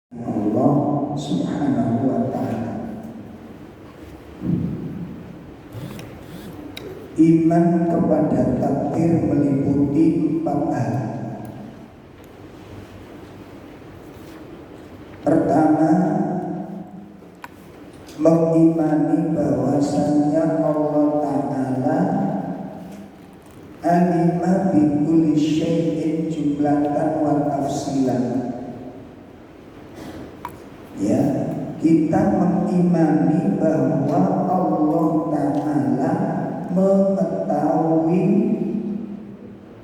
Allah Subhanahu wa ta'ala. Iman kepada takdir meliputi 4 hal. Pertama, mengimani bahwasannya Allah Ta'ala alima bi kulli syai'in jumlatan wa tafsilan. Ya, kita mengimani bahwa Allah Ta'ala mengetahui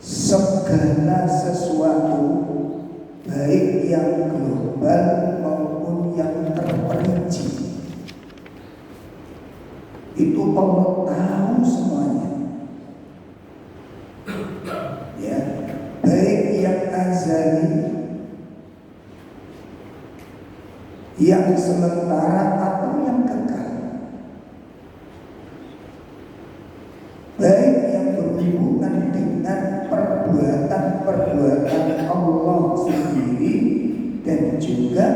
segala sesuatu, baik yang global maupun yang terperinci. Itu Allah tahu semuanya. Ya, baik yang azali, yang sementara atau yang kekal, baik yang berhubungan dengan perbuatan Allah sendiri dan juga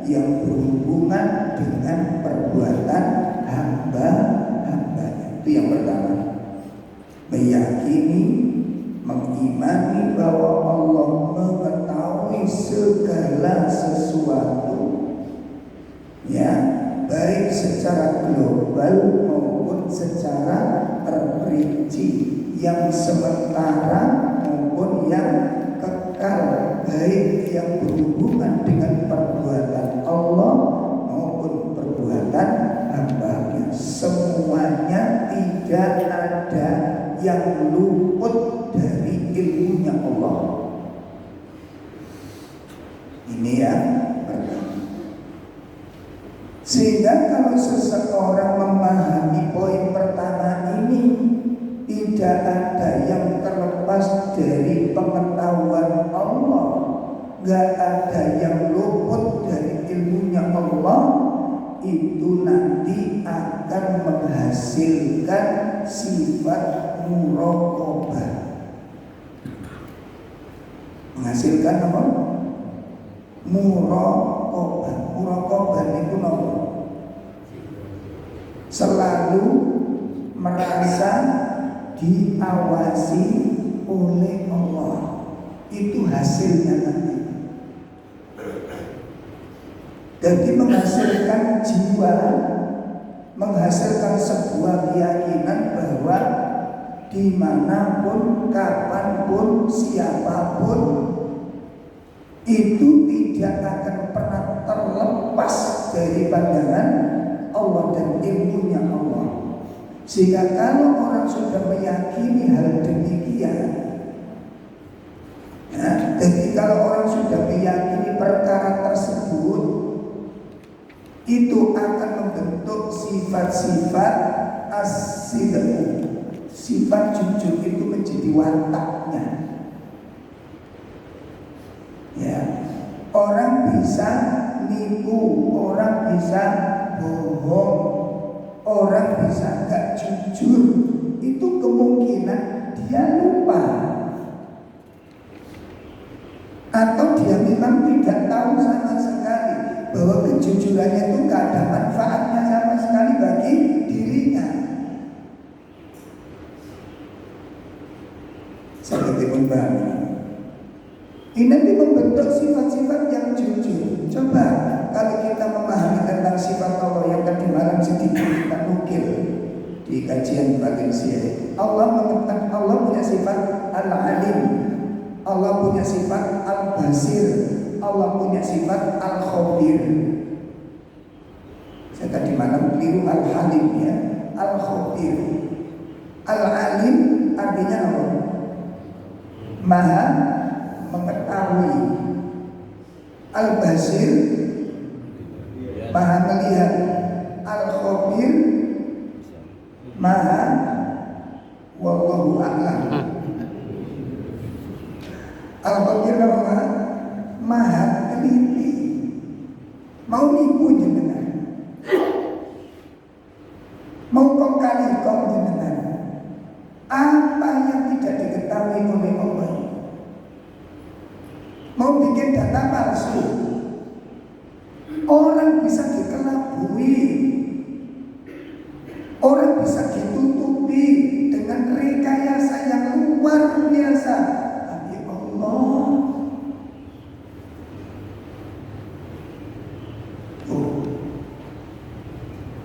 yang berhubungan dengan perbuatan hamba-hambanya. Itu yang pertama, meyakini, mengimani bahwa Allah mengetahui segala sesuatu, ya, baik secara global maupun secara terperinci, yang sementara maupun yang kekal, baik yang berhubungan dengan perbuatan Allah maupun perbuatan hamba-Nya. Semuanya tidak ada yang luput dari ilmunya Allah. Ini yang pertama. Sehingga kalau seseorang memahami poin pertama ini, tidak ada yang terlepas dari pengetahuan Allah, gak ada yang luput dari ilmunya Allah, itu nanti akan menghasilkan sifat muraqabah. Menghasilkan apa? Muraqabah. Muraqabah itu apa? Selalu merasa diawasi oleh Allah. Itu hasilnya nanti. Jadi menghasilkan jiwa, menghasilkan sebuah keyakinan bahwa dimanapun, kapanpun, siapapun, itu tidak akan pernah terlepas dari pandangan Allah dan ilmunya Allah. Sehingga kalau orang sudah meyakini hal demikian, ya, jadi kalau orang sudah meyakini perkara tersebut, itu akan membentuk sifat-sifat as-sidq. Sifat jujur itu menjadi wataknya. Ya, orang bisa nipu, orang bisa bohong, orang bisa gak jujur. Itu kemungkinan dia lupa, atau dia memang tidak tahu sama sekali bahwa kejujurannya itu gak ada manfaatnya sama sekali bagi dirinya. Seperti pembahas ini nanti membentuk sifat-sifat yang jujur. Coba kalau kita memahami tentang sifat Allah yang tadi malam sedikit kita nukil di kajian bagian siang. Allah punya sifat Al-Alim, Allah punya sifat Al-Basir, Allah punya sifat Al-Khabir. Saya tadi malam keliru Al-Halim, ya, Al-Khabir. Al-Alim artinya apa? Maha mengetahui. Al-Basir maha melihat. Al-Khabir maha wallahu a'lam. Al-Khabir apa? Maha teliti. Mau nipu jenengan, mau kok kali kau jenengan, apa yang tidak diketahui oleh Allah? Mau bikin data palsu,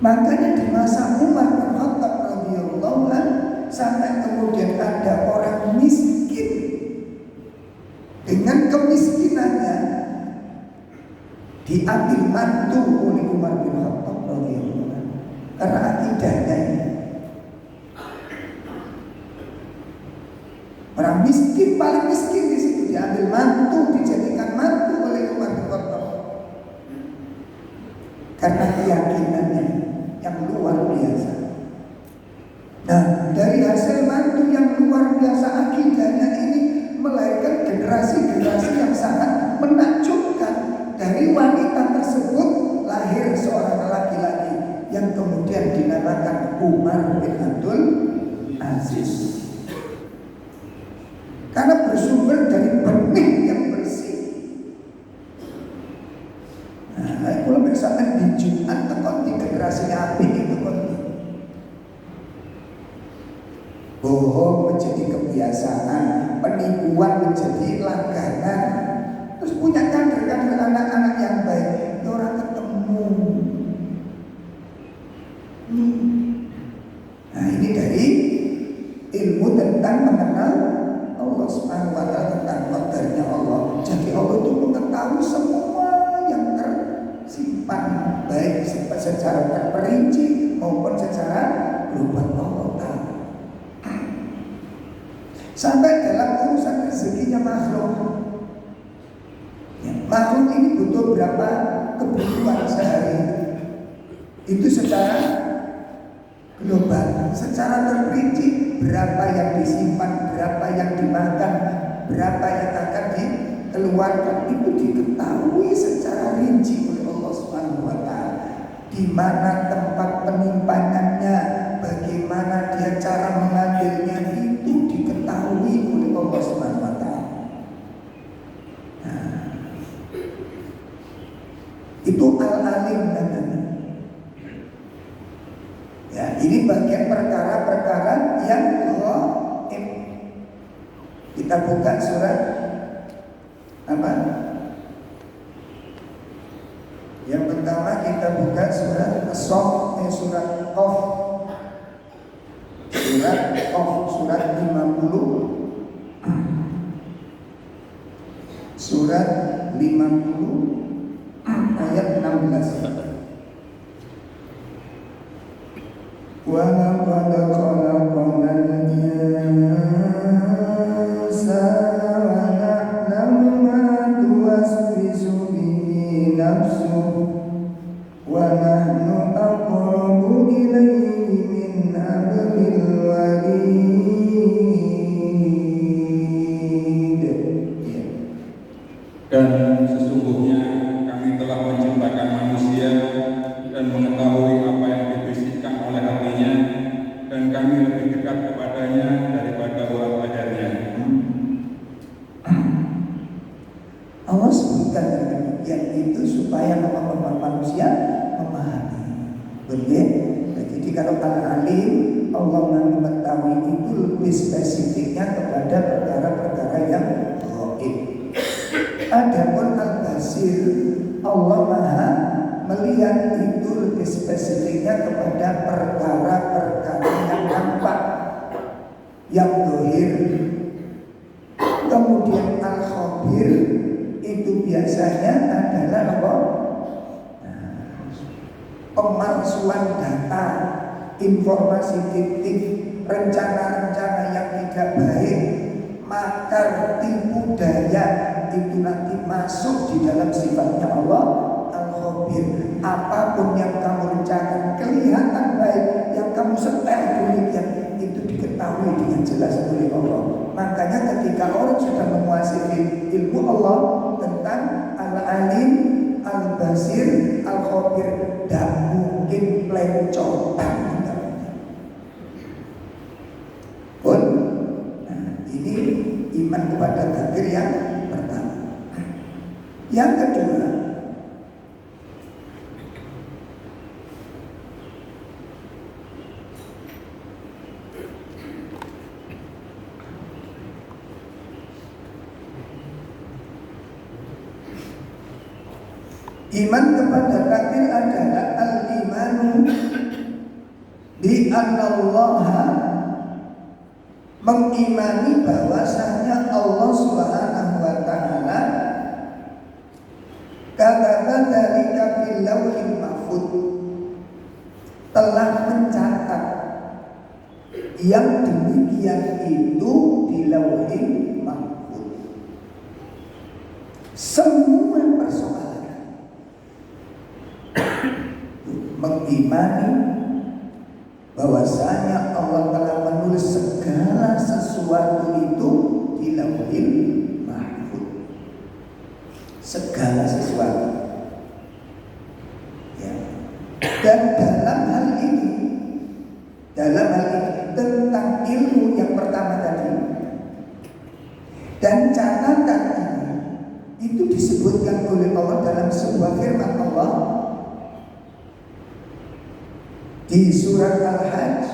Makanya di masa Umar bin Khattab radhiyallahu anhu sampai kemudian ada orang miskin dengan kemiskinannya diambil mantu oleh Umar bin Khattab radhiyallahu anhu karena akidahnya ini. Orang miskin paling miskin di situ diambil mantu, dijadikan mantu oleh Umar bin Khattab karena keyakinannya yang luar biasa. Nah, dari hasil mantu yang luar biasa akidahnya ini melahirkan generasi-generasi yang sangat menakjubkan. Dari wanita tersebut lahir seorang laki-laki yang kemudian dinamakan Umar bin Abdul Aziz. Karena bersumber dari benih yang bersih. Nah, kalau misalkan di Jumat tekon di generasi api itu kan bohong menjadi kebiasaan, penipuan menjadi langganan. Terus punya kader-kader anak-anak yang baik, orang ketemu. Nah, ini dari ilmu tentang mengenal Allah Subhanahu wa ta'ala, tentang qadarnya Allah. Jadi Allah itu mengetahui semua yang tersimpan, baik secara terperinci maupun secara berubah Allah Ta'ala. Sampai dalam urusan rezekinya makhluk. Ya, makhluk ini butuh berapa kebutuhan sehari. Itu secara global, secara terperinci berapa yang disimpan, berapa yang dimakan, berapa yang akan dikeluarkan, itu diketahui secara rinci oleh Allah Subhanahu wa ta'ala. Di mana tempat penimpanannya, bagaimana dia cara mengambilnya, itu diketahui oleh Allah Subhanahu wa ta'ala. Nah, itu al-alim namanya. Ya, ini bagian perkara-perkara yang gaib. Kita buka surat apa? Yang pertama kita buka surat As-Saff, surat Qaf. Surat Qaf, surat 50. Surat 50 ayat 16. Wa laqad khalaqnal insana wa na'lamu ma tuwaswisu bihi nafsuhu wa nahnu aqrabu ilayhi min hablil warid. Dan sesungguhnya kami telah menciptakan manusia dan mengetahui apa yang dibisikkan oleh hatinya, dan kami lebih dekat kepadanya daripada urat lehernya. Allah sebutkan yang itu supaya manusia memahami. Betul. Jadi kalau al-alim, Allah mengetahui itu lebih spesifiknya kepada perkara-perkara yang gaib. Adapun al-basir, Allah Maha melihat itu lebih spesifiknya kepada perkara-perkara yang nampak, yang zahir. Kemudian al-khabir itu biasanya adalah apa? Pemalsuan data, informasi fiktif, rencana-rencana yang tidak baik, makar, tipu daya, itu nanti masuk di dalam sifatnya Allah Al-Khabir. Apapun yang kamu rencanakan kelihatan baik, yang kamu setel demikian, itu diketahui dengan jelas oleh Allah. Makanya ketika orang sudah menguasai ilmu Allah tentang Al-Alim, Al-Basir, Al-Khabir, tidak mungkin plencotan. Pun, nah, ini iman kepada takdir yang pertama. Yang kedua, Iman kepada takdir adalah al-imanu bi annallaha, mengimani bahwasanya Allah Subhanahu wa taala kataba dzalika fil lauhil mahfuz, telah mencatat yang demikian itu di lauhil mahfuz. Semua persoalan mengimani bahwasanya Allah telah menulis segala sesuatu itu di lauhil mahfuz. Segala sesuatu. Ya. Dan dalam hal ini tentang ilmu yang pertama tadi dan catatan ini itu disebutkan oleh Allah dalam sebuah firman Allah di surat Al-Hajj.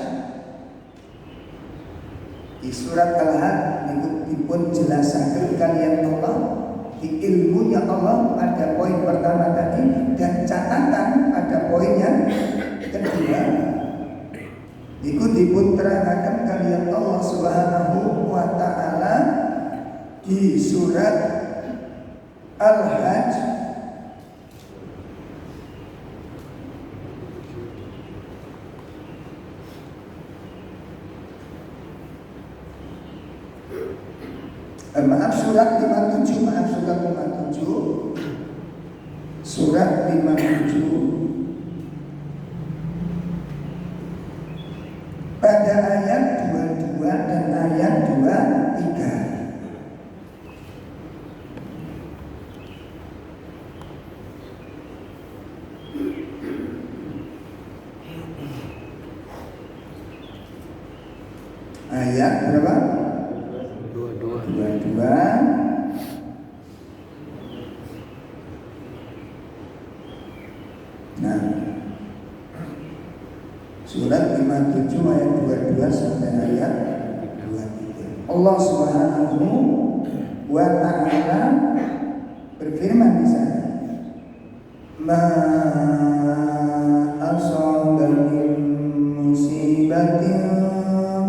Di surat Al-Hajj dipun jelasaken kalian Allah di ilmunya Allah pada poin pertama tadi dan catatan pada poin yang kedua. Iku dipun terangkan kalian Allah Subhanahu wa taala di surat Al-Hajj surat 57, surat 57 pada ayat 22 dan ayat 23. Ayat berapa? 22. Nah, surat 57 ayat 22 sampai ayat 23. Allah Subhanahu wa ta'ala berfirman di sana, ma asaba min musibatin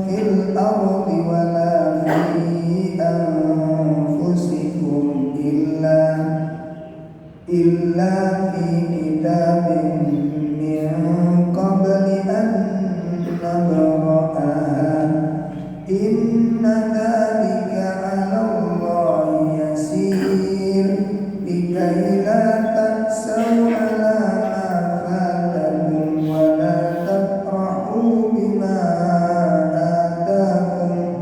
fil ardi wala fi anfusikum illa fi kitabin min qabli an nabra'aha inna dzalika 'ala Allahi yasir likai la ta'sau 'ala ma fatakum wa la tafrahu bima atakum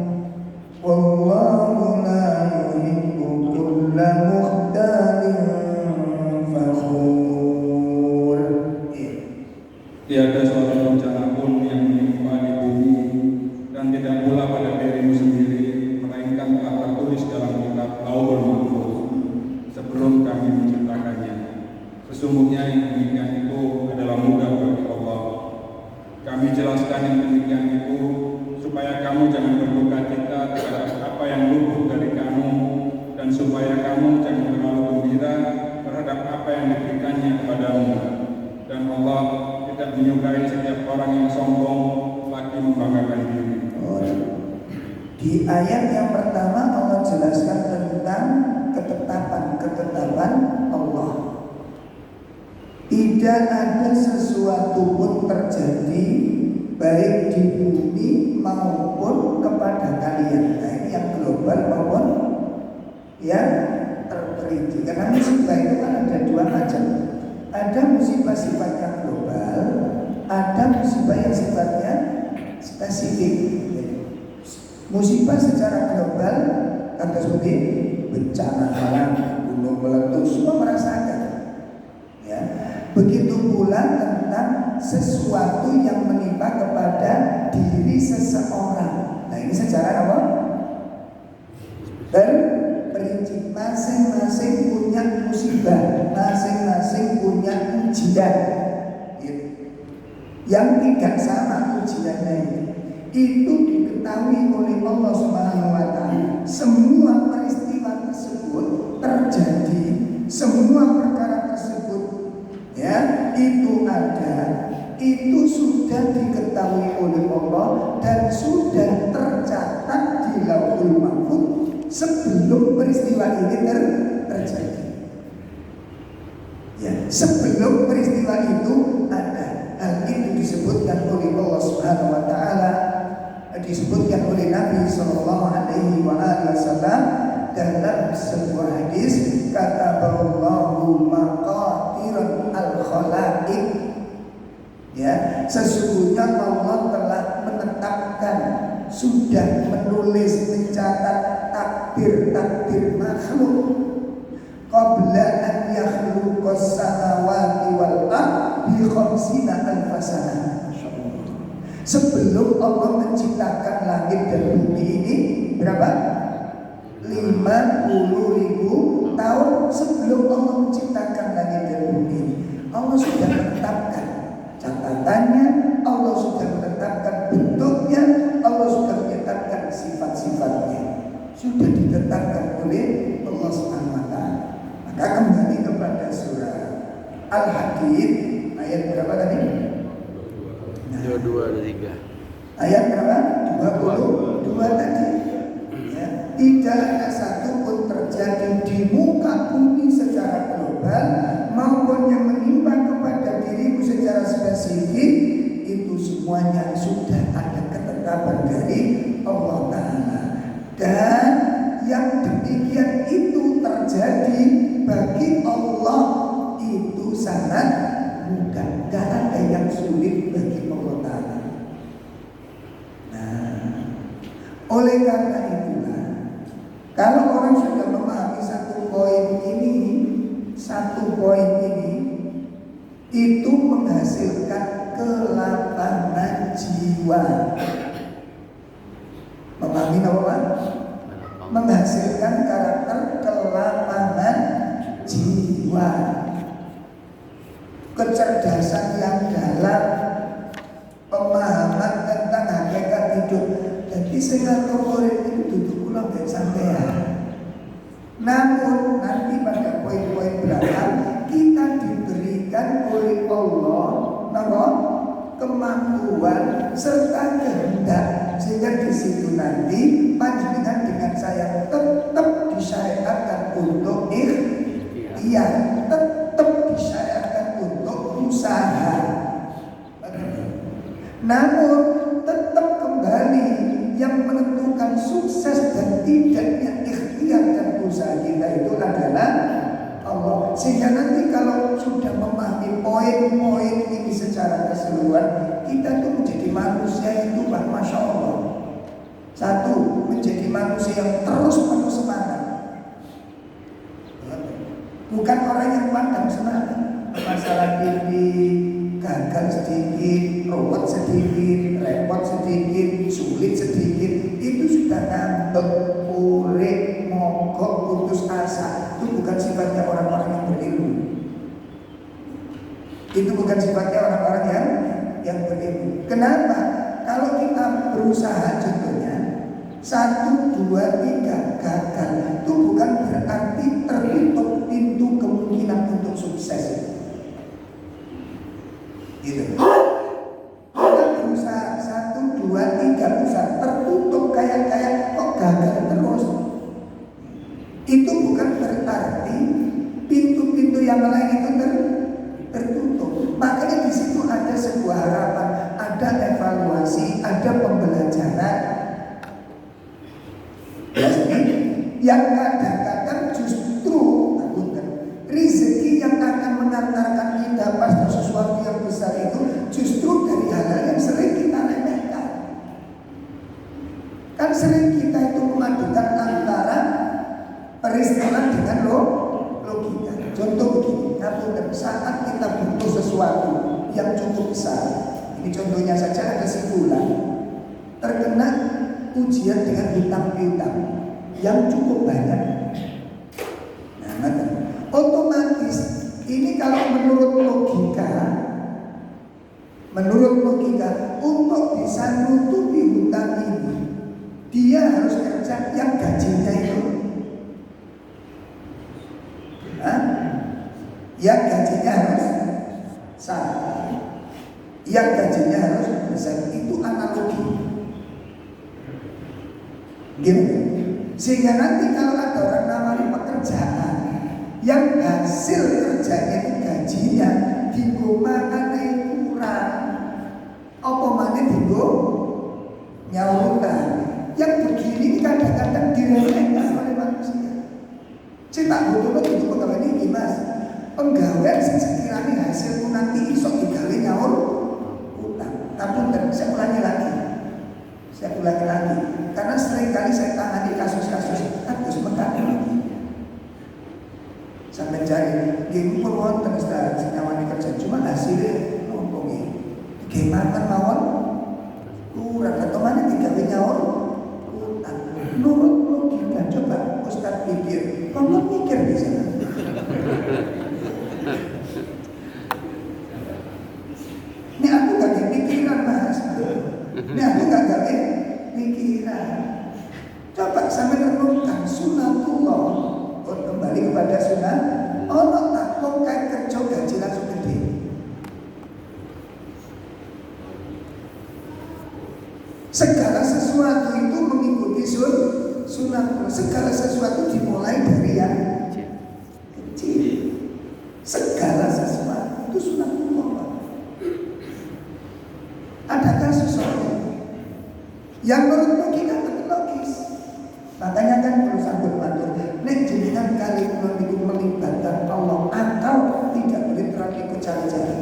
wallahu la yuhibbu kulla mukhtalin fakhur. Tiada suatu bencana pun yang menimpa di bumi dan tidak pula pada dirimu sendiri, melainkan telah tertulis dalam kitab Lauhul Mahfuz sebelum kami menciptakannya. Sesungguhnya yang demikian itu adalah mudah bagi Allah. Kami jelaskan yang demikian itu supaya kamu jangan berduka cita terhadap apa yang luput dari kamu, dan supaya kamu jangan terlalu gembira terhadap apa yang diberikannya kepadamu. Dan Allah tidak menyukai setiap orang yang sombong lagi membanggakan diri. Di ayat yang pertama Allah jelaskan tentang ketetapan Allah. Tidak ada sesuatu pun terjadi baik di bumi maupun kepada kalian. Nah, ini yang global maupun yang terperinci. Karena musibah itu kan ada dua macam. Ada musibah sifatnya global, ada musibah yang sifatnya spesifik. Musibah secara global kata seperti bencana alam, gunung meletus, semua merasakan. Ya. Begitu pula tentang sesuatu yang menimpa kepada diri seseorang. Nah, ini secara apa? Berperinci. Masing-masing punya musibah, masing-masing punya ujian. Gitu. Yang tidak sama ujiannya itu diketahui oleh Allah Subhanahu wa taala. Semua peristiwa tersebut terjadi, semua perkara tersebut itu sudah diketahui oleh Allah dan sudah tercatat di Lauhul Mahfuz sebelum peristiwa ini terjadi. Ya, sebelum peristiwa itu ada. Hal itu disebutkan oleh Allah Subhanahu wa taala, disebutkan oleh Nabi sallallahu alaihi wasallam dalam sebuah hadis, kata Allahu maqatir al-khalaiq. Ya, sesungguhnya Allah telah menetapkan, sudah menulis, mencatat takdir makhluk qabla an yakhluqas samawati wal ardh bi khamsina alf sanah. Sebelum Allah menciptakan langit dan bumi ini berapa? 50.000 tahun sebelum Allah menciptakan langit dan bumi ini. Allah sudah menetapkan catatannya, Allah sudah menetapkan bentuknya, Allah sudah menetapkan sifat-sifatnya. Sudah ditetapkan oleh Allah Subhanahu wa taala. Maka kembali kepada surah Al-Hadid ayat berapa tadi? 22 dan 3. Ayat berapa? 22 tadi. Ya, tidak ada satu pun terjadi di muka bumi secara global maupun yang menimpa kepada dirimu secara spesifik, itu semuanya sudah ada ketetapan dari Allah Ta'ala. Dan yang demikian itu terjadi bagi Allah itu sangat mudah. Gak ada yang sulit bagi Allah Ta'ala. Nah, oleh karena itulah, kalau orang sudah memahami satu poin ini itu menghasilkan kelapangan jiwa. Memahami apa? Menghasilkan karakter kelapangan jiwa, kecerdasan yang dalam, pemahaman tentang hakikat hidup. Jadi saya ngobrolin itu duduk pulang dari sampean. Namun nanti pada poin-poin belakang kita diberikan oleh Allah kemampuan serta kehendak, sehingga di situ nanti panjenengan dengan saya tetap disyariatkan untuk ikhtiar, tetap disyariatkan untuk usaha. Namun tetap kembali yang menentukan sukses dan tidaknya ikhtiar dan usaha kita itu adalah Allah. Sehingga nanti kalau sudah memahami poin-poin ini secara keseluruhan, kita tuh menjadi manusia itu Masya Allah. Satu, menjadi manusia yang terus penuh semangat. Bukan orang yang pandang semangat. Masalah ini gagal sedikit, ruwet sedikit, repot sedikit, sulit sedikit, itu sudah ngambek, urip, mogok, putus asa. Itu bukan sifatnya orang-orang yang berilmu. Itu bukan sifatnya orang-orang yang berilmu. Kenapa? Kalau kita berusaha contohnya 1, 2, 3 gagal, itu bukan berarti tertutup pintu kemungkinan untuk sukses. Gitu. Kita berusaha 1, 2, 3 usaha tertutup kayak kok gagal terus. Itu bukan berarti pintu-pintu yang lain itu tertutup. Makanya di situ ada sebuah harapan, ada evaluasi, ada pembelajaran. Yang kadang-kadang justru rezeki yang akan mengantarkan kita pada sesuatu yang besar itu justru dari hal-hal yang sering kita remehkan. Kan sering kita itu memadukan antara peristiwa dengan logika. Contoh begini, saat kita butuh sesuatu yang cukup besar, ini contohnya saja, ada si fulan terkena ujian dengan hutang piutang yang cukup banyak. Nah, otomatis ini kalau menurut logika untuk bisa nutupi hutang ini, dia harus kerja yang gajinya itu, yang gajinya harus sama. yang gajinya harus besar. Itu analogi. Gitu. Sehingga nanti kalau ada orang nawari pekerjaan yang hasil kerjanya itu gajinya dienggo mangane kurang, apa maneh dienggo nyaur utang. Yang begini kadang-kadang diremehkan oleh manusia. Cetak butuh itu pegawai ini mas, penggawean sekiranya hasilku nanti iso digawe nyaur utang. Tapi saya ulangi lagi. Karena seringkali saya tangani kasus-kasus kados mekaten lagi. Sampai cari game purwon terus nyawani kerja, cuma hasilnya ngomongin gimana mawon kurang atau mana digawe nyaur utang. Nurut logika, coba Ustaz pikir, kamu mikir di sana. Ini aku gak ada pikiran mas. Ini aku gak ada pikiran. Coba sampai renungkan sunatullah. Kembali kepada sunat. Ono tak kok kayak kerja gaji langsung gede. Segala sesuatu itu mengikuti sunatullah. Segala sesuatu dimulai dari yang kecil. Segala sesuatu itu sunatullah. Adakah sesuatu yang menurut logika betul logis? Makanya kan perlu sambut matur. Nek jenengan kali itu melibatkan Allah atau tidak berinteraksi ikut cari-cari.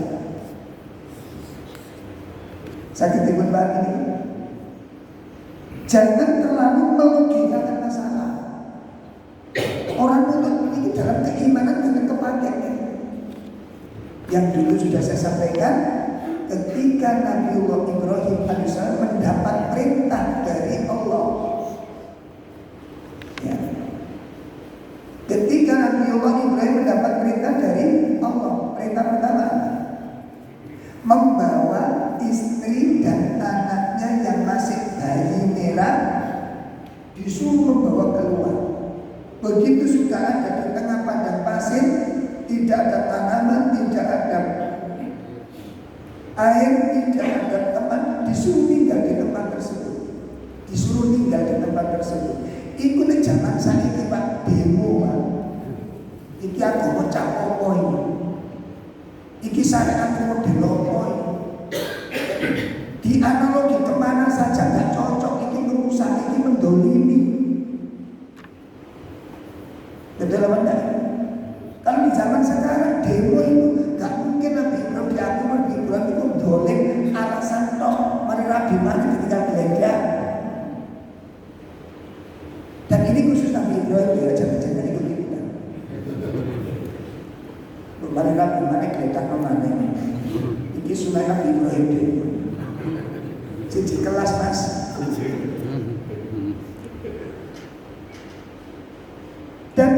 Sakit timbul ini. Jangan terlalu melogikakan masalah. Orang untuk ini dalam keimanan dengan kepakaian. Yang dulu sudah saya sampaikan, ketika Nabiullah Ibrahim alaihissalam mendapat perintah dari Allah. Ya. Ketika Nabiullah Ibrahim mendapat perintah dari Allah, perintah pertama membawa istri dan anaknya yang masih bayi merah, disuruh membawa keluar. Begitu sudah ada di tengah padang pasir, tidak ada tanaman, tidak ada air, tidak ada teman, disuruh tinggal di tempat tersebut. Iku nek jaman saiki Pak demo Pak. Iki aku mau capopo ini. Iki syariat model opo ini. Di analogi kemana saja gak cocok. Iki merusak, iki mendolimi. Betul apa enggak? Kalau di zaman sekarang demo itu gak mungkin Nabi Ibrahim diaku Nabi Ibrahim itu dolim alasan toh mari rabi mana ketika geledah. Dan ini khusus Nabi Ibrahim ya, jangan ikut kita. Mari rabi mana geledah mana? Ini sunai Nabi Ibrahim deh. Cici kelas mas. Dan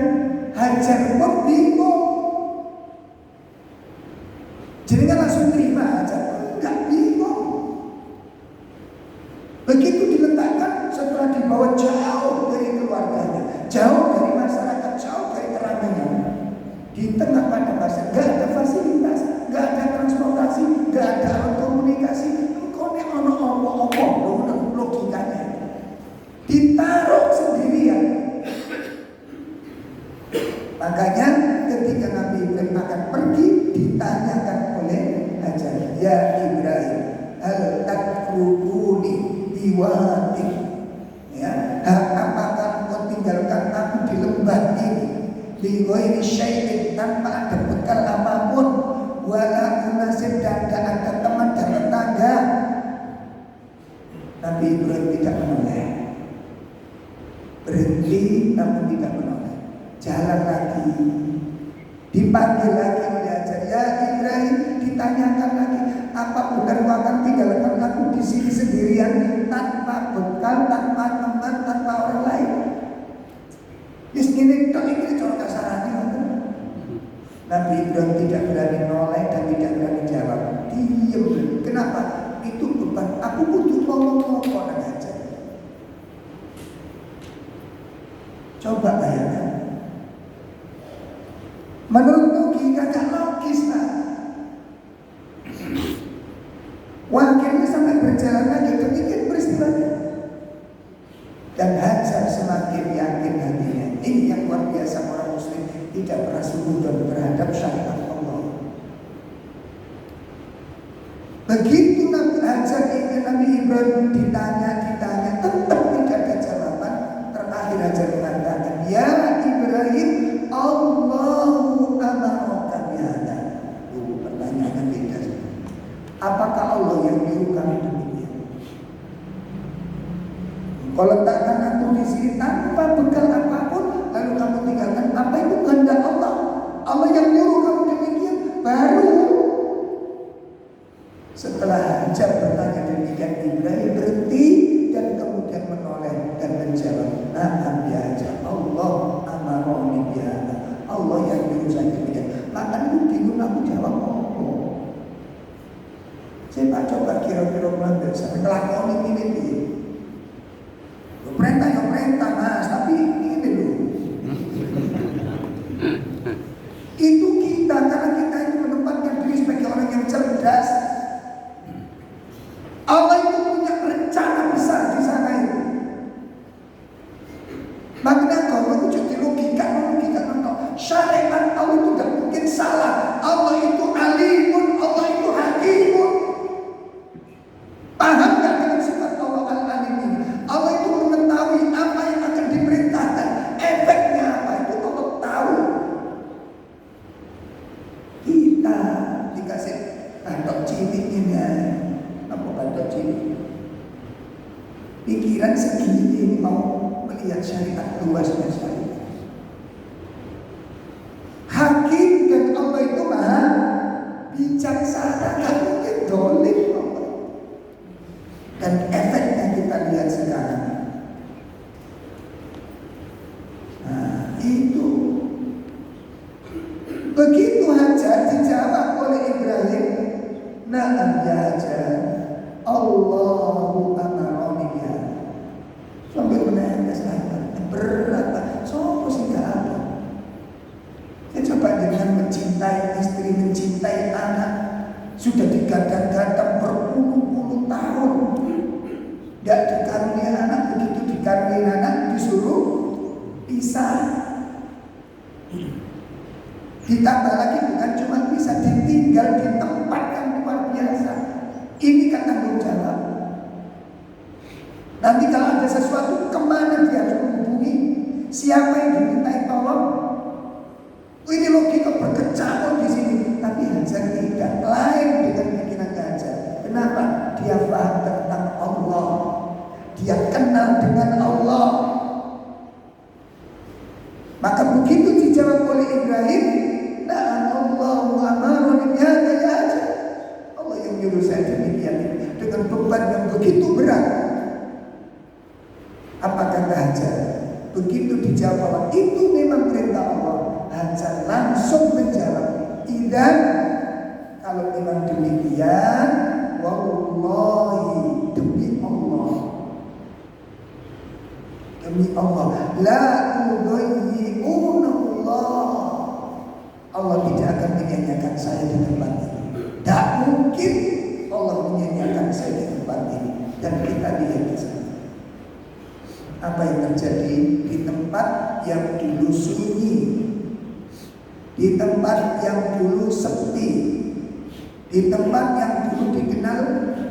Hajar pun bingung. Jadi kan langsung terima aja, enggak bingung. Begitu diletakkan setelah dibawa jauh dari keluarganya, jauh dari masyarakat, jauh dari keramaian, di tengah padang pasir, enggak ada fasilitas, enggak ada transportasi, enggak ada alat komunikasi. Engkau nek ono opo-opo logikanya. Ditaruh sendirian. Makanya ketika Nabi Ibrahim akan pergi, ditanyakan oleh Hajar, ya Ibrahim, hal tatrukuni biwadi, ya, apakah engkau tinggalkan aku di lembah ini, bighairi syai'in, tanpa ada bekal apapun, wala unasib, dan tidak ada teman dan tetangga. Nabi Ibrahim tidak menoleh, berhenti namun tidak menoleh. Jalan lagi, dipanggil lagi oleh Hajar, ya Ibrahim, ditanyakan lagi, apa benar kau akan tinggalkan aku di sini sendirian tanpa bekal, tanpa teman, tanpa orang lain? Ini cara kasarannya. Nabi Ibrahim tidak berani noleh dan tidak berani jawab, diam. Kenapa? Itu beban. Aku butuh ngomong dengan Hajar. Coba bayangkan. Menurut logika gak logis lah. berjalan lagi. Demikian peristiwanya. Dan Hajar semakin yakin hatinya. Ini yang luar biasa, orang muslim tidak pernah sujud terhadap syariat Allah. Begitu Nabi Hajar ingin Nabi Ibrahim ditanya, tetap tidak ada jawaban. Terakhir Hajar mengatakan, ya Ibrahim, Allahu amaraka bihadza. Pertanyaan beda. Apakah Allah yang menyuruh kami demikian? Kalau letakkan aku di sini tanpa bekal apapun, lalu kamu tinggalkan, apa itu kehendak Allah? Allah yang menyuruh kamu demikian. Baru setelah Hajar bertanya demikian, Ibrahim berhenti dan kemudian menoleh dan menjawab, na'am ya Hajar, Allah amaroni bihadza. Allah yang menyuruh saya demikian. Maka itu bingung aku jawab apa? Saya coba kira-kira mengambil sampai kelakon ini. Perintah ya perintah mas, tapi ini loh. Itu kita, karena kita itu menempatkan diri sebagai orang yang cerdas. Allah itu punya rencana besar di sana itu. Makanya kalau itu jadi logika. Syariat Allah itu tidak mungkin salah. Allah itu alimun, Allah itu hakimun. Paham gak dengan sifat Allah al-alim ini? Allah itu mengetahui apa yang akan diperintahkan, efeknya apa itu Allah tahu. Kita dikasih batok cilik ini, apa batok cilik? Pikiran segini ini mau melihat syariat luasnya syariat. Hakim dan Allah itu maha bijaksana, gak mungkin dolim Allah. Dan efeknya kita lihat sekarang. Nah itu. Begitu Hajar dijawab oleh Ibrahim, na'am ya Hajar, Allahu amaroni bihadza. Sambil menangis berat, sopo sih gak apa. Saya coba dengan mencintai istri, mencintai anak, sudah digadang-gadang berpuluh-puluh tahun, tidak dikaruniai anak, begitu dikaruniai anak disuruh pisah. Ditambah lagi bukan cuma bisa ditinggal di tempat yang luar biasa. Ini kan tanggung jawab. Nanti kalau ada sesuatu, kemana dia harus menghubungi? Siapa yang dimintai tolong? Ini logika berkecamuk di sini. Tapi Hajar tidak, lain dengan pikiran Hajar. Kenapa? Dia paham tentang Allah. Dia kenal dengan Allah. Maka begitu dijawab oleh Ibrahim, na'am Allahu amaroni bihadza ya Hajar. Allah yang menyuruh saya demikian dengan beban yang begitu berat. Apa kata Hajar? Begitu dijawab Allah, itu memang perintah Allah. Hajar langsung menjawab, idan, kalau memang demikian, wallahi, demi Allah, la udayyi'unallah, Allah tidak akan menyanyiakan saya di tempat ini. Tak mungkin Allah menyanyiakan saya di tempat ini. Dan kita lihat di sana apa yang terjadi di tempat yang dulu sunyi, di tempat yang dulu sepi, di tempat yang dulu dikenal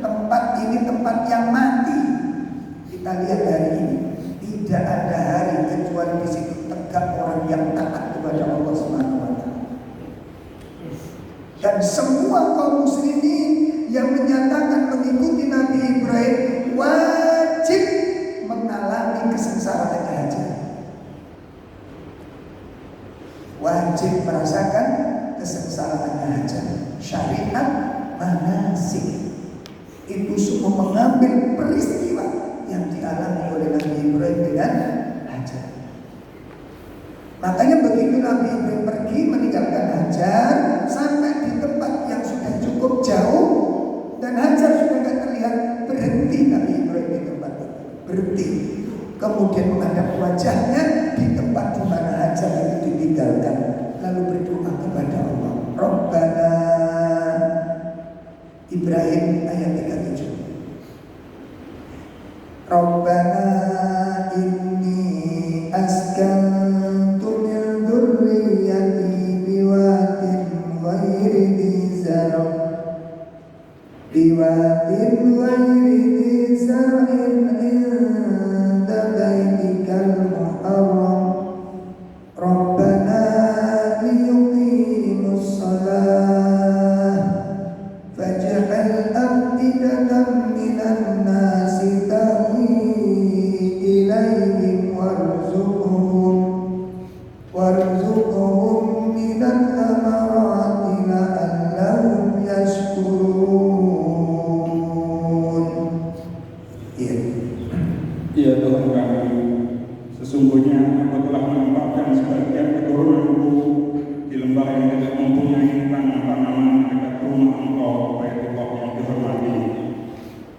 tempat ini tempat yang mati. Kita lihat hari ini, tidak ada hari kecuali di situ tegak orang yang taat kepada Allah Subhanahu wa taala. Dan semua kaum muslimin yang menyatakan mengikuti Nabi Ibrahim wajib mengalami kesengsaraan Hajar. Wajib merasakan kesengsaraan Hajar. Syariat manasik itu semua mengambil peristiwa yang dialami oleh Nabi Ibrahim dengan Hajar. Makanya begitu Nabi Ibrahim pergi meninggalkan Hajar sampai di tempat yang sudah cukup jauh dan Hajar sudah tidak terlihat, berhenti Nabi Ibrahim di tempat itu. Berhenti, kemudian menghadap wajahnya di tempat di mana Hajar itu ditinggalkan, lalu berdoa kepada Allah. Rabbana, Ibrahim ayat 37. biwadin ghairi dhi zar'in inda baitikal muharram Rabbana liyuqimus shalah faj'al af'idatan minan nasi tahwi ilaihim warzuqhum minat thamarati la'allahum yashkurun. Ya Tuhan kami, sesungguhnya Engkau telah menempatkan sebagian keturunanku di lembah yang tidak mempunyai tanah-tanaman dekat rumah Engkau, Baitullah yang dihormati.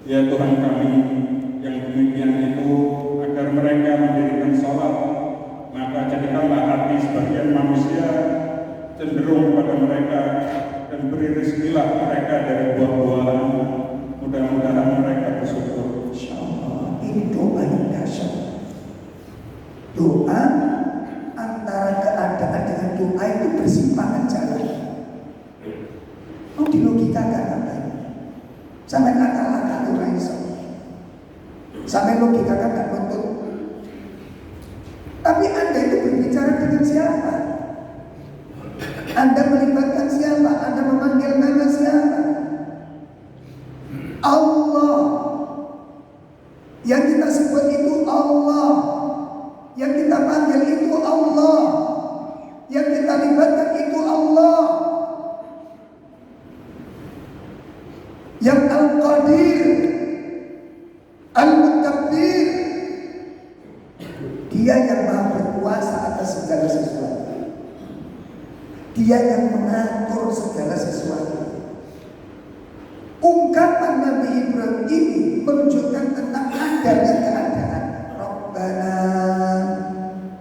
Ya Tuhan kami, yang demikian itu agar mereka mendirikan sholat, maka jadikanlah hati sebagian manusia cenderung kepada mereka dan beri rezekilah mereka dari buah-buahan. Mudah-mudahan mereka bersyukur. Insyaallah, ini doa yang dahsyat. Doa antara keadaan dengan doa itu bersimpangan jalan. Mau dilogikakan apa ini? Sampai akal-akal orang iso. Sampai logikakan gak nuntut. Tapi Anda itu berbicara dengan siapa? Anda melibatkan siapa? Anda memanggil nama siapa? Allah. Yang kita sebut itu Allah. Yang kita panggil itu Allah. Yang kita libatkan itu Allah. Yang Al-Qadir, Al-Mutabbir. Dia yang maha berkuasa atas segala sesuatu. Dia yang mengatur segala sesuatu. Ungkapan Nabi Ibrahim ini menunjukkan tentang adanya keadaan. Rabbana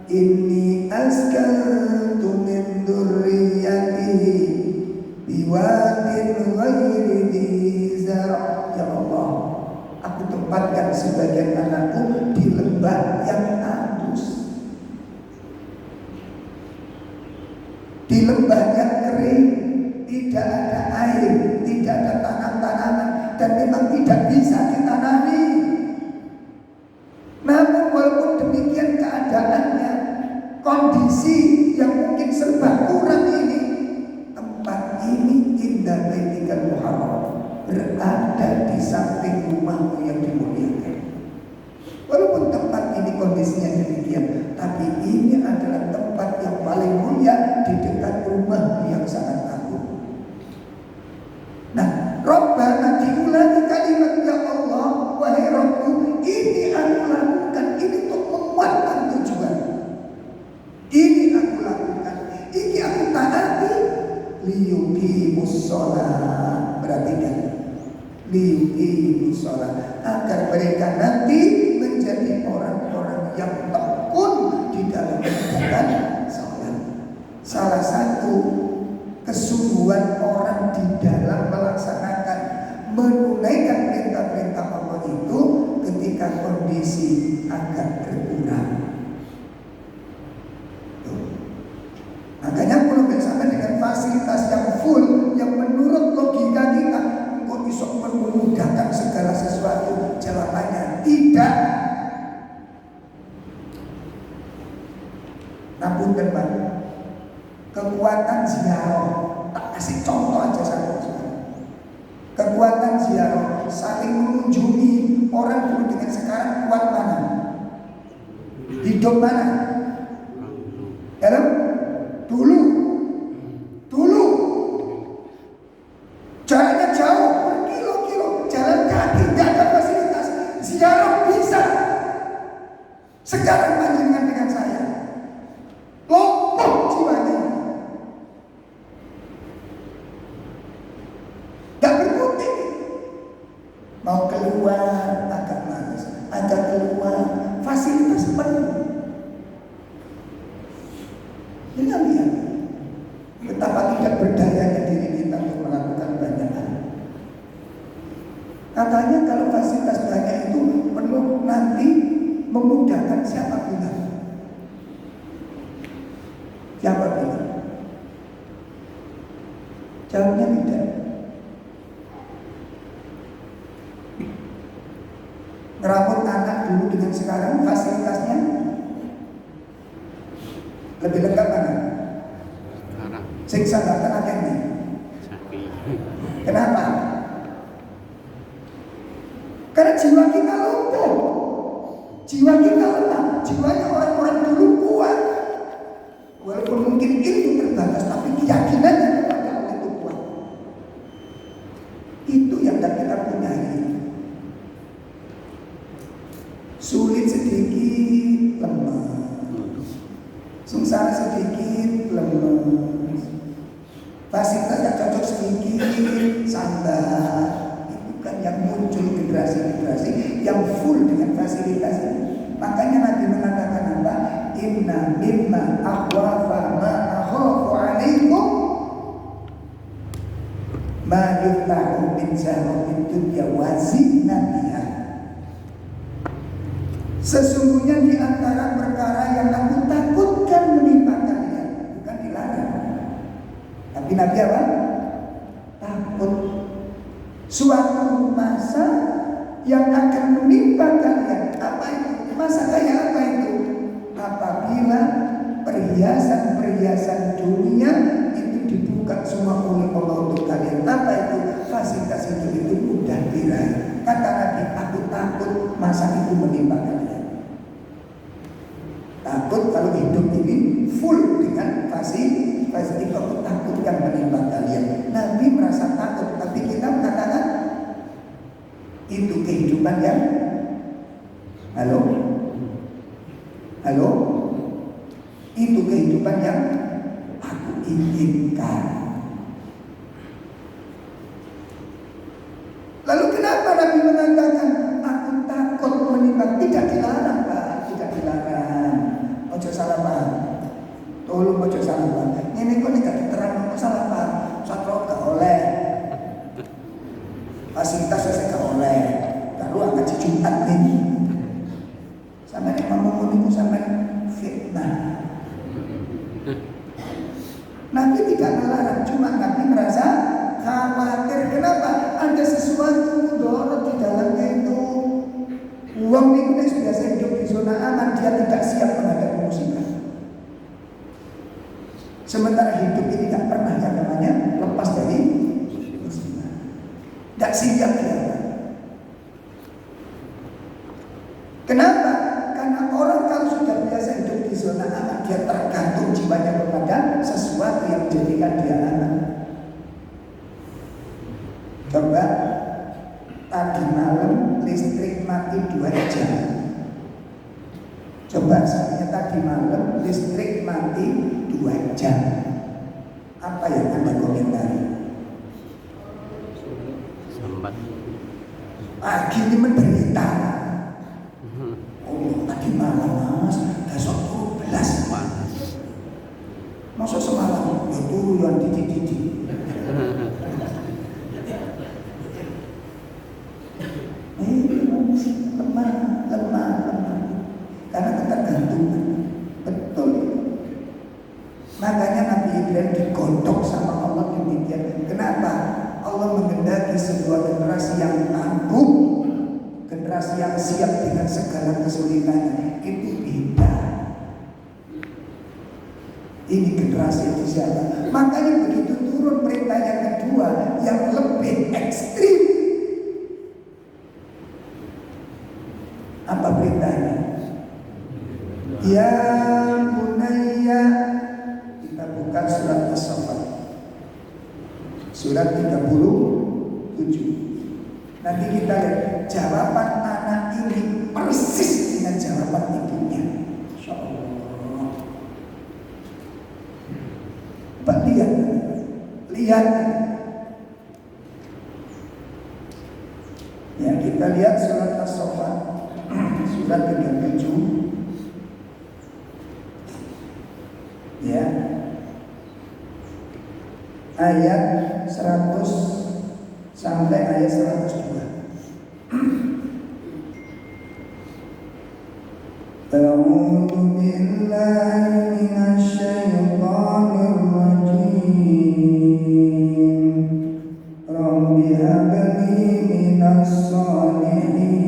inni askantu min dzurriyyati biwadin ghairi dhi zar'. Ya Allah, aku tempatkan sebagian anakku di lembah yang tandus, di lembah yang kering, tidak ada air, tidak ada tanam-tanaman, dan memang tidak bisa ditanami. Namun walaupun demikian keadaannya, kondisi yang mungkin serba kurang ini, tempat ini indah baitikal muharram, berada di samping rumahmu yang dimuliakan. Walaupun tempat ini kondisinya demikian, tapi ini adalah tempat yang paling mulia di dekat rumahmu yang sangat agung. Nah, Rabbana, diulangi kalimat ya Allah, wahai Rabbku, ini aku lakukan ini untuk menguatkan tujuan. Ini aku lakukan, ini aku taati liyuqimus shalah. Perhatikan, liyuqimus shalah, agar mereka nanti menjadi orang-orang yang tekun di dalam menegakkan salat. Salah satu kesungguhan orang di dalam melaksanakan, menunaikan perintah-perintah Allah itu ketika kondisi agak berkurang. Makanya kalau bersama dengan fasilitas yang full, yang menurut logika kita kok bisa memudahkan segala sesuatu, jawabannya tidak. Namun teman, kekuatan ziarah, tak kasih contoh aja saja. Kekuatan ziarah, saling mengunjungi orang dulu dengan sekarang kuat mana? Hidup mana? Dalam dulu jaraknya jauh, berkilo-kilo, jalan kaki, tidak ada fasilitas. Ziarah bisa. Sekarang bandingkan dengan saya, lumpuh jiwanya, gak berkutik. Mau keluar agak malas, agak keluar fasilitas penuh. Jangan lihat betapa tidak berdayanya diri kita untuk melakukan banyak hal. Katanya kalau fasilitas banyak itu penuh, nanti memudahkan siapa bilang? Siapa bilang? Jawabnya tidak. dulu dengan sekarang fasilitasnya lebih lengkap mana? Siksa datang aja nih. Kenapa? Karena jiwa kita lumpuh, jiwa kita lemah, jiwanya orang-orang dulu kuat. Walaupun mungkin ilmu terbatas, tapi keyakinannya kepada Allah itu kuat. Itu yang kita punya ini. Sulit sedikit lemah, sengsara sedikit lemah, fasilitas yang cocok sedikit sabar. Itu kan yang muncul generasi-generasi yang full dengan fasilitas ini. Makanya Nabi mengatakan apa? Inna mimma akhwafa ma akhafu alaikum ma yuftahu min syarafid dunya wa zinatiha. Sesungguhnya di antara perkara yang aku takutkan menimpa kalian, bukan dilarang, tapi Nabi apa? Takut suatu masa yang akan menimpa kalian. Apa itu? Masa kayak apa itu? Apabila perhiasan-perhiasan dunia itu dibuka semua oleh Allah untuk kalian. Apa itu? Fasilitas itu mudah diraih. Kata Nabi, aku takut masa itu menimpa kalian. Takut kalau hidup ini full dengan fasilitas itu, aku takut yang menimpa kalian. Nabi merasa takut, tapi kita mengatakan itu kehidupan yang halo, itu kehidupan yang aku inginkan. Lalu kenapa Nabi mengatakan aku takut menimpa? Tidak dilarang, Pak, tidak dilarang. Ojo salah paham. Tolong ojo salah paham. Ini kok tidak diterang salah paham. Satu gak oleh. Fasilitas saya gak oleh. Kalau ngaji Jumat ini. Sampai ngomong itu sampai fitnah. Nabi tidak melarang, cuma Nabi merasa khawatir. Kenapa? Ada sesuatu mudarat di dalamnya itu. Uang itu biasa hidup di zona aman, dia tidak siap menghadapi musibah. Sementara hidup ini tidak pernah yang namanya lepas dari musibah. Tidak siap dia. Kenapa? Karena orang kalau sudah biasa hidup di zona aman, dia tergantung jiwanya kepada sesuatu yang menjadikan dia aman. Coba tadi malam listrik mati 2 jam. Coba misalnya tadi malam listrik mati 2 jam. Apa yang Anda komentari? Sambat. Pagi ini menderita. Oh, tadi malam mas, besok 12 panas. Masa semalam ya turun titik-titik. Lemah. Karena ketergantungan. Betul. Makanya Nabi Ibrahim digodok sama Allah demikian. Kenapa? Allah menghendaki sebuah generasi yang tangguh, generasi yang siap dengan segala kesulitannya. Itu beda. Ini generasi yang siap. Makanya begitu turun perintah yang kedua yang lebih ekstrim. Apa perintahnya? Ya bunayya. Kita buka surat As-Saffat, surat 37. Nanti kita lihat jawaban anak ini persis dengan jawaban ibunya. Insya Allah. Pak lihat. Ya, kita lihat surat As-Saffat, surat 37. Ya, ayat 100 sampai ayat 102. A'udzu billahi minasy syaithanir rajim. Rabbi habli minas shalihin.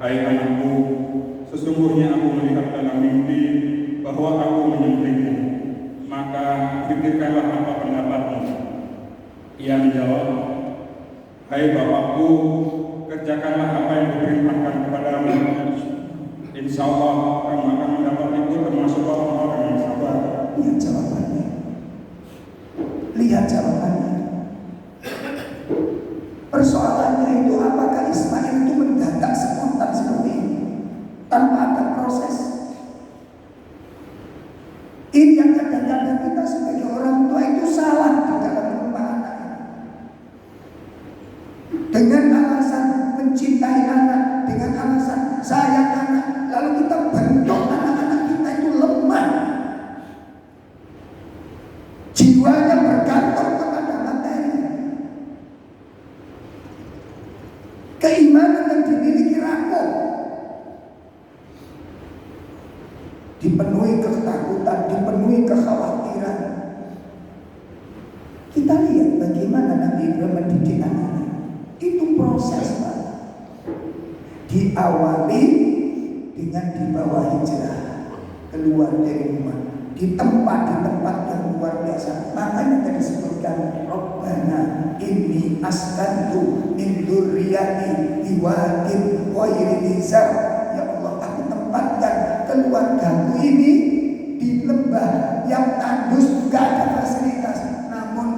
"Hai anakku, sesungguhnya aku melihat dalam mimpi bahwa aku menyembelihmu. Maka pikirkanlah apa pendapatmu." Ia menjawab, "Hai bapakku, kerjakanlah apa yang diperintahkan kepadamu. Insya Allah kamu akan mendapat itu termasuk orang-orang yang sabar." Lihat jawabannya. Lihat jawabannya. Persoalannya itu apakah Ismail itu mendadak spontan seperti ini tanpa ada proses. Ini yang kadang-kadang kita sebagai orang tua itu salah di dalam rumah anak. Dengan alasan mencintai anak, dengan alasan sayang anak, lalu kita bentuk anak-anak kita itu lemah. Jiwanya bergantung kepada materi. Keimanan yang dimiliki rapuh, dipenuhi ketakutan, dipenuhi kekhawatiran. Kita lihat bagaimana Nabi Ibrahim mendidik anaknya. Itu proses, Pak. Diawali dengan dibawa hijrah keluar dari rumah, di tempat yang luar biasa. Makanya tadi disebutkan, Rabbana inni askantu min dzurriyyati biwadin ghairi dzi zar'in. Ya Allah, aku tempatkan keluargaku ini di lembah yang tandus, gak ada fasilitas, namun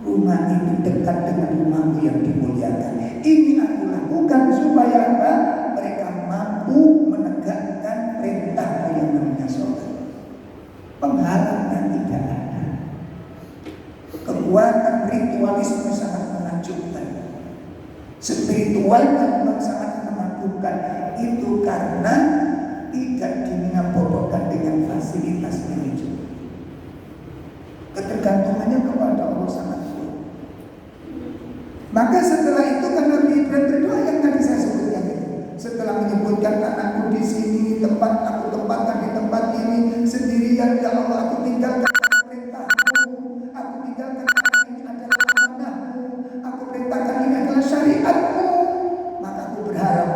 rumah ini dekat dengan rumahmu yang dimuliakan. Ini aku lakukan supaya apa? Mereka mampu menegakkan perintah yang namanya sholat. Penghalangnya tidak ada. Kekuatan ritualisme sangat menakjubkan. Spiritualnya memang sangat menakjubkan. Itu karena tidak dibobokkan dengan fasilitas manajemen. Ketergantungannya kepada Allah sangat kuat. Maka setelah itu kan Nabi Ibrahim berdoa yang tadi saya sebutkan itu. Setelah menyebutkan anakku di sini, tempat aku tempatkan di tempat ini sendirian, ya Allah, aku tinggalkan perintahmu, aku tinggalkan ini adalah amanahmu, aku perintahkan ini adalah syariatmu. Maka aku berharap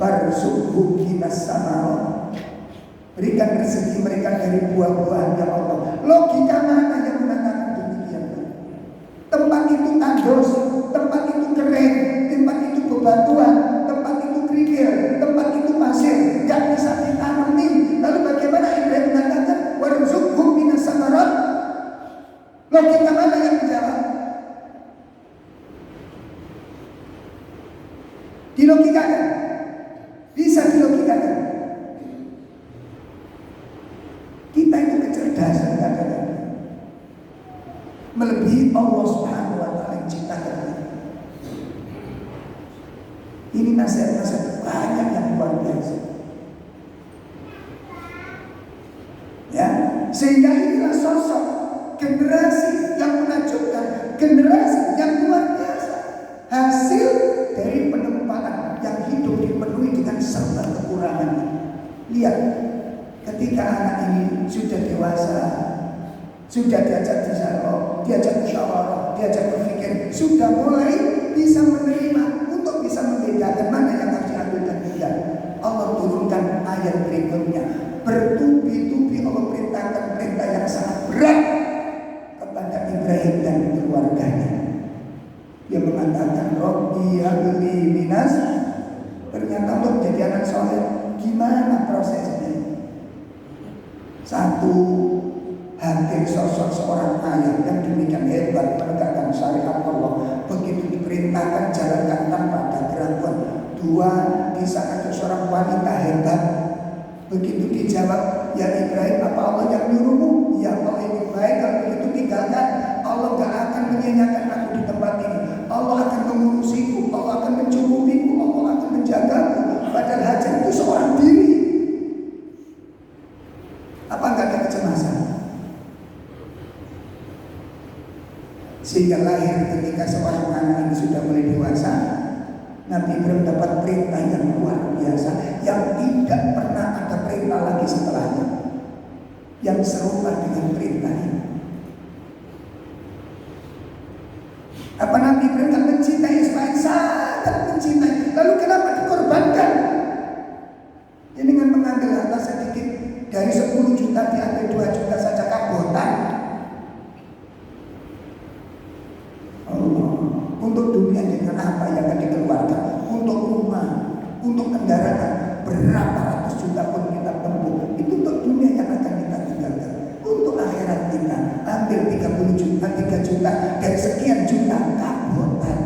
farzuqhu minas samarot, berikan rezeki mereka dari buah-buahan, ya Allah. Logika mana yang mengatakan demikian? Tempat itu tandus, tempat itu kering, tempat itu bebatuan, tempat itu kerikil, tempat itu pasir, gak bisa ditanami. Lalu bagaimana Ibrahim mengatakan warzuqhum minas samarot? Logika mana yang menjawab? Dilogikakan, bisa dilogikakan. Kita itu kecerdasan kadang-kadang melebihi Allah Subhanahu wa taala yang ciptakan. Ini nasihat-nasihat banyak yang luar biasa. Ya, sehingga inilah sosok generasi yang menakjubkan, generasi yang luar biasa, hasil dari penempatan yang hidup dipenuhi dengan serba kekurangan. Lihat, ketika anak ini sudah dewasa, sudah diajak dialog, diajak musyawarah, diajak berpikir, sudah mulai bisa menerima untuk bisa membedakan mana yang harus diambil dan tidak. Allah turunkan ayat berikutnya. Bertubi-tubi Allah perintahkan perintah yang sangat berat kepada Ibrahim dan keluarganya. Dia mengatakan, Rabbi habli minas. Ternyata untuk menjadi anak soleh, gimana prosesnya? Satu, hadir sosok seorang ayah yang demikian hebat menegakkan syariat Allah. Begitu diperintahkan jalankan tanpa ada keraguan. Dua, di sana ada seorang wanita hebat. Begitu dijawab, ya Ibrahim, apa Allah yang nyuruhmu? Ya Allah, ini baik, kalau begitu tinggalkan. Allah gak akan menyanyiakan aku di tempat ini. Allah akan mengurusiku, Allah akan mencukupiku, Allah akan menjagaku. Padahal Hajar itu seorang diri. Apa enggak ada kecemasan? Sehingga lahir ketika seorang anak ini sudah mulai dewasa, Nabi Ibrahim dapat perintah yang luar biasa, yang tidak pernah ada perintah lagi setelahnya yang serupa dengan perintah ini. Apa Nabi Ibrahim tak mencintai Ismail? Sangat mencintai. Lalu kenapa dikorbankan? kendaraan berapa ratus juta pun kita tempuh, itu untuk dunia yang akan kita tinggalkan. Untuk akhirat kita ambil 30 juta, 3 juta dari sekian juta kabutan.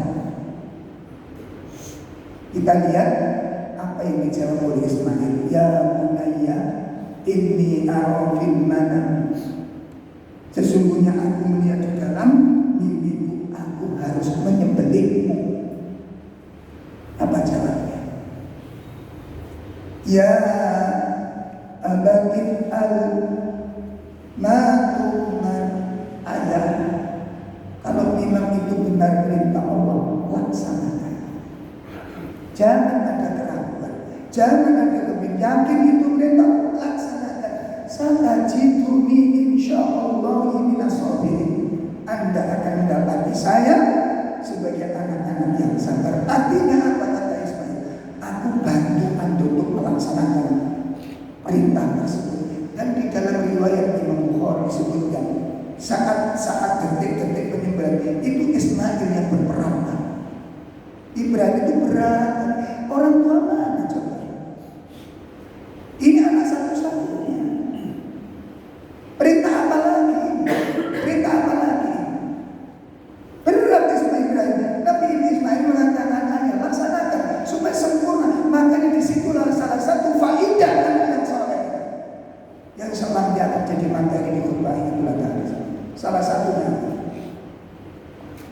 Kita lihat apa yang dijawab oleh Ismail. Ya bunayya inni ara fil manam, sesungguhnya aku melihat di dalam mimpiku aku harus menyembelihmu. Apa jawabnya? Ya abatif al matuman ayah, kalau memang itu benar perintah Allah, laksanakan. Jangan ada keraguan, jangan ada kebingungan. Yakin itu perintah, laksanakan. Satajiduni insyaallah minas sabirin. Anda akan mendapati saya sebagai anak-anak yang sabar. Artinya apa kata Ismail? Aku bantu Anda untuk melaksanakan perintah tersebut. Dan di dalam riwayat Imam Bukhari disebutkan saat detik-detik penyembelihan itu Ismail yang berperan. Ibrahim itu berat. Orang tua mana coba? Ini anak satu-satunya. Perintah apa lagi? Perintah apa lagi? Berat Ismail Ibrahim. Tapi ini Ismail mengatakan ayah laksanakan supaya sempurna. Makanya disitulah salah satu faidah yang soleh yang selalu dia akan jadi materi di khutbah ini belakang. Salah satunya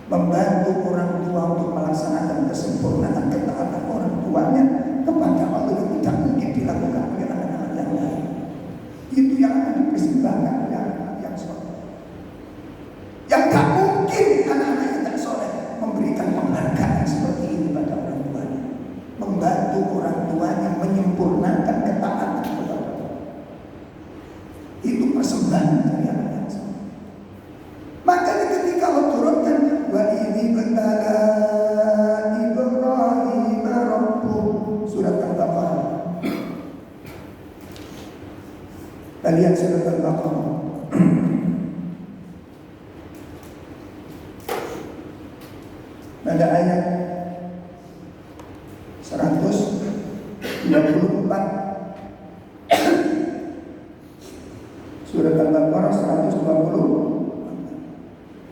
membantu orang tua untuk melaksanakan kesempurnaan ketaatan orang tuanya kepada Allah yang tidak mungkin dilakukan oleh anak-anak yang lain. Itu yang akan dipersembahkan oleh anak-anak yang soleh. Yang tak mungkin anak-anak yang tak soleh memberikan penghargaan seperti ini pada orang tuanya. Membantu orang tuanya menyempurnakan ketaatan kepada Allah. Itu persembahan dari anak yang soleh. Makanya ketika Allah turunkan wa idzi batala Ibrahim rabbuh, surat Al-Baqarah. Kalian surat Al-Baqarah. Pada ayat 124. Surat Al-Baqarah 120.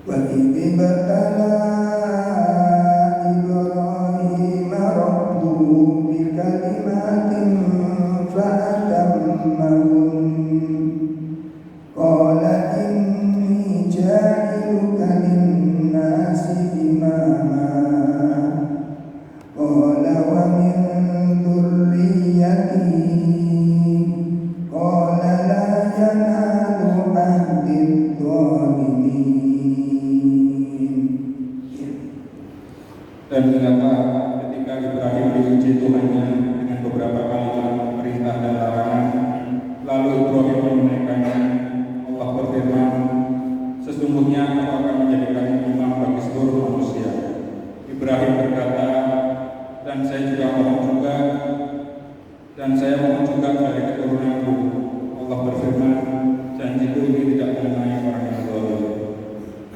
Wa idzi batala Ibrahim rabbuhu bi kalimatin fa'atammahun qala inni ja'iluka lin-nasi imama qala wa min dzurriyyati qala la yanalu ahdi dzalimin. Dan mengapa ketika Ibrahim diuji Tuhannya dengan beberapa kalimat perintah dan larangan, lalu Ibrahim menunaikannya, Allah berfirman, sesungguhnya aku akan menjadikan imam bagi seluruh manusia. Ibrahim berkata, dan saya juga mohon juga, dan saya mohon juga dari keturunanku. Allah berfirman, janjiku ini tidak mengenai orang yang zalim.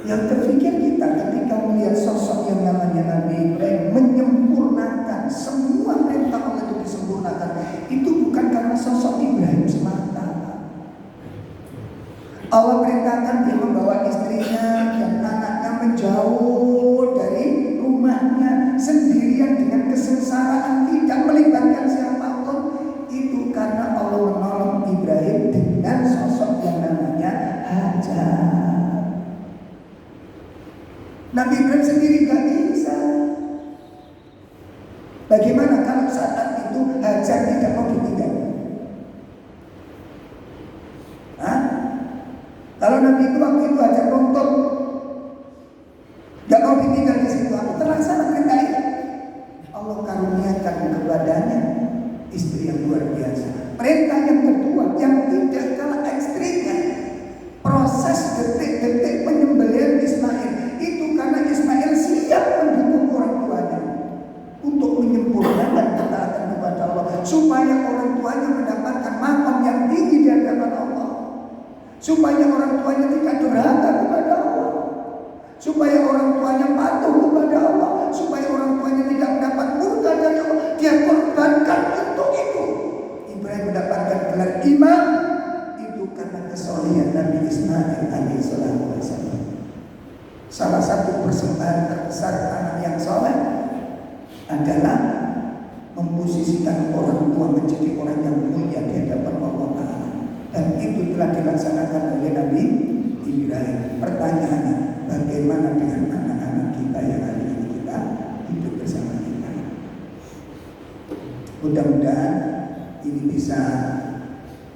Yang terpikir kita ketika melihat sosok yang namanya Nabi Ibrahim menyempurnakan semua perintah Allah itu disempurnakan, itu bukan karena sosok Ibrahim semata. Allah perintahkan dia membawa istrinya dan anaknya menjauh dari rumahnya sendirian dengan kesengsaraan, tidak melibatkan siapapun. Itu karena Allah menolong Ibrahim dengan sosok yang namanya Hajar. Nabi Ibrahim sendiri gak bisa. Bagaimana kalau saat itu Hajar tidak mau ditinggal? Kalau Nabi itu waktu itu Hajar runtuh, gak mau ditinggal di situ, apa terlaksana perintah ini? Allah karuniakan kepadanya istri yang luar biasa. Perintah yang kedua yang tidak kalah ekstrimnya, proses detik-detik penyembelihan Ismail. Itu karena Ismail siap mendukung orang tuanya untuk menyempurnakan ketaatan kepada Allah, supaya orang tuanya mendapatkan makam yang tinggi di hadapan Allah, supaya orang tuanya tidak durhaka kepada Allah, supaya orang tuanya patuh kepada Allah, supaya orang tuanya tidak mendapat murka dari Allah. Dia korbankan itu Salah satu persembahan terbesar anak yang soleh adalah memposisikan orang tua menjadi orang yang mulia di hadapan Allah Ta'ala. Dan itu telah dilaksanakan oleh Nabi Ibrahim. Pertanyaannya, bagaimana dengan anak-anak kita yang hari ini kita hidup bersama kita? Mudah-mudahan ini bisa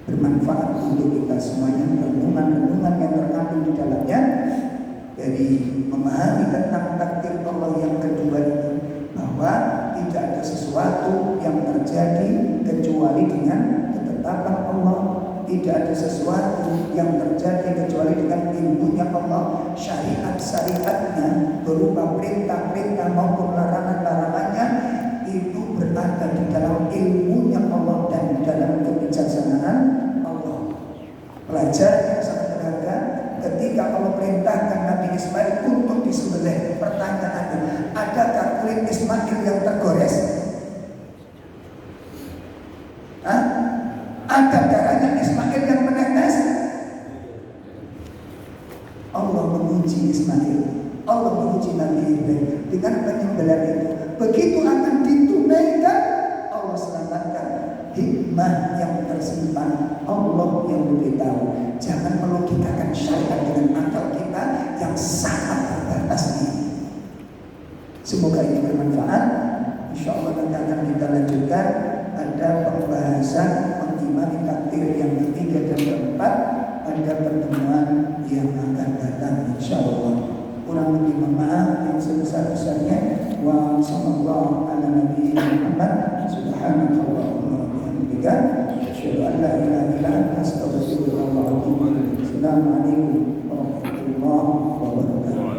bermanfaat untuk kita semuanya. Renungan-renungan yang terkandung di dalamnya, dari memahami tentang takdir Allah yang kedua ini, bahwa tidak ada sesuatu yang terjadi kecuali dengan ketetapan Allah. Tidak ada sesuatu yang terjadi kecuali dengan ilmunya Allah. Syariat-syariatnya berupa perintah-perintah maupun larangan-larangannya itu berada di dalam ilmunya Allah dan di dalam kebijaksanaan Allah. Pelajaran yang sangat berharga ketika Allah perintahkan Nabi Ismail untuk disembelih. Pertanyaannya, adakah kulit Ismail yang tergores? Ada darahnya Ismail yang menetes? Allah menguji Ismail, Allah menguji Nabi Ibrahim dengan penyembelihan itu. Begitu akan ditunaikan, Allah selamatkan. Hikmah yang tersimpan Allah yang lebih tahu. Jangan melogikakan syariat dengan akal kita yang sangat terbatas ini. Semoga ini bermanfaat. Insya Allah nanti akan kita lanjutkan. Ada pembahasan mengimani takdir yang ketiga dan keempat pada pertemuan yang akan datang, insya Allah. Kurang lebih maaf yang sebesar-besarnya. Wa sallallahu ala nabiyina Muhammad subhanallahumma wa bihamdika asyhadu an la ilaha illa anta astaghfiruka wa atubu ilaik. Assalamualaikum warahmatullahi wabarakatuh.